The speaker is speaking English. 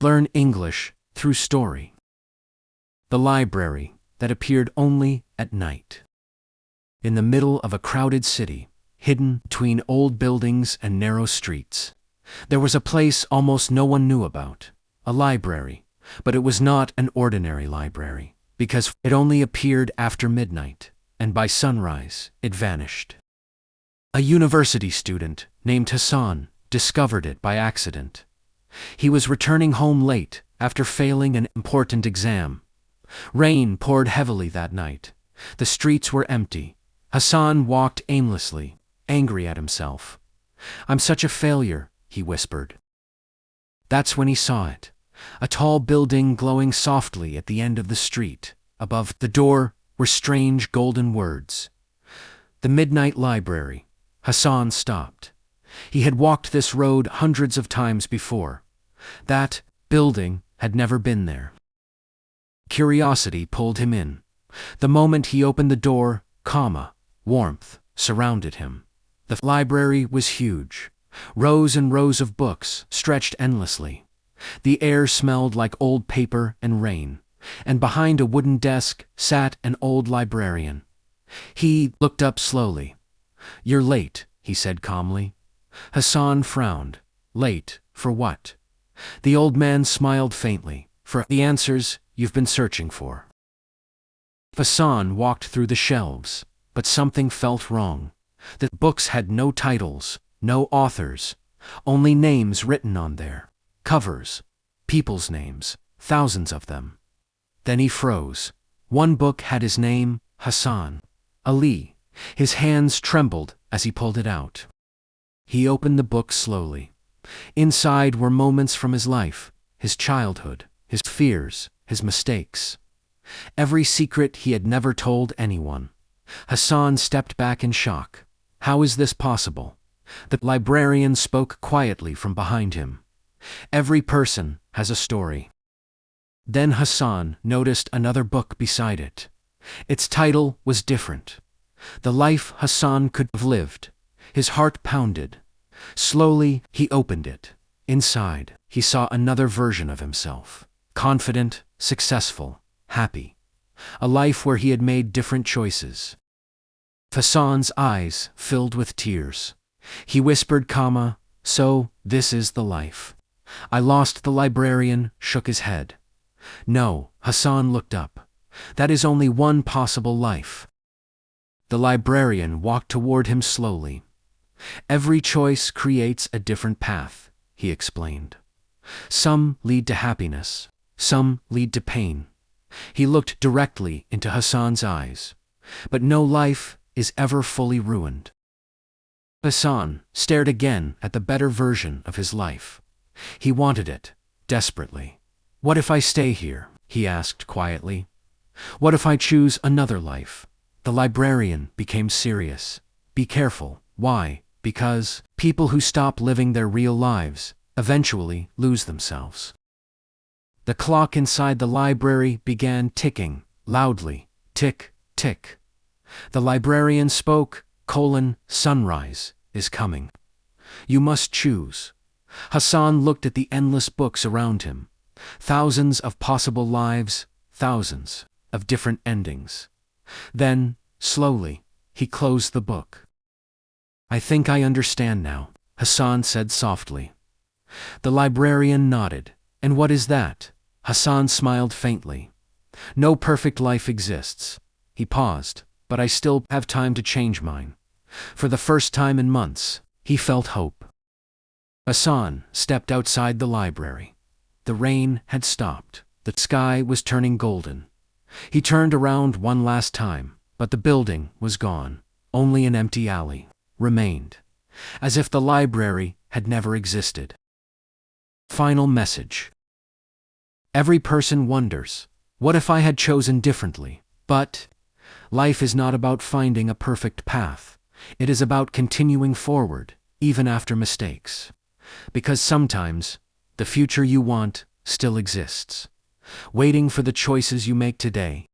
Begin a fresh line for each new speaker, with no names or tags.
Learn English through story. The library that appeared only at night. In the middle of a crowded city, hidden between old buildings and narrow streets, there was a place almost no one knew about, a library, but it was not an ordinary library, because it only appeared after midnight, and by sunrise it vanished. A university student named Hassan discovered it by accident. He was returning home late after failing an important exam. Rain poured heavily that night. The streets were empty. Hassan walked aimlessly, angry at himself. "I'm such a failure," he whispered. That's when he saw it. A tall building glowing softly at the end of the street. Above the door were strange golden words. The Midnight Library. Hassan stopped. He had walked this road hundreds of times before. That building had never been there. Curiosity pulled him in. The moment he opened the door, warmth surrounded him. The library was huge. Rows and rows of books stretched endlessly. The air smelled like old paper and rain, and behind a wooden desk sat an old librarian. He looked up slowly. "You're late," he said calmly. Hassan frowned. "Late for what?" The old man smiled faintly. "For the answers you've been searching for." Hassan walked through the shelves, but something felt wrong. The books had no titles, no authors, only names written on their covers, people's names, thousands of them. Then he froze. One book had his name, Hassan Ali. His hands trembled as he pulled it out. He opened the book slowly. Inside were moments from his life, his childhood, his fears, his mistakes. Every secret he had never told anyone. Hassan stepped back in shock. "How is this possible?" The librarian spoke quietly from behind him. "Every person has a story." Then Hassan noticed another book beside it. Its title was different. The life Hassan could have lived. His heart pounded. Slowly, he opened it. Inside, he saw another version of himself. Confident, successful, happy. A life where he had made different choices. Hassan's eyes filled with tears. He whispered, "So, this is the life." "I lost." The librarian shook his head. "No," Hassan looked up. "That is only one possible life." The librarian walked toward him slowly. "Every choice creates a different path," he explained. "Some lead to happiness, some lead to pain." He looked directly into Hassan's eyes. "But no life is ever fully ruined." Hassan stared again at the better version of his life. He wanted it, desperately. "What if I stay here?" he asked quietly. "What if I choose another life?" The librarian became serious. "Be careful." "Why?" "Because people who stop living their real lives eventually lose themselves." The clock inside the library began ticking, loudly. Tick, tick. The librarian spoke, "Sunrise is coming. You must choose." Hassan looked at the endless books around him. Thousands of possible lives, thousands of different endings. Then, slowly, he closed the book. "I think I understand now," Hassan said softly. The librarian nodded. "And what is that?" Hassan smiled faintly. "No perfect life exists." He paused. "But I still have time to change mine." For the first time in months, he felt hope. Hassan stepped outside the library. The rain had stopped. The sky was turning golden. He turned around one last time, but the building was gone. Only an empty alley remained, as if the library had never existed. Final message. Every person wonders, what if I had chosen differently? But life is not about finding a perfect path. It is about continuing forward, even after mistakes. Because sometimes, the future you want still exists, waiting for the choices you make today.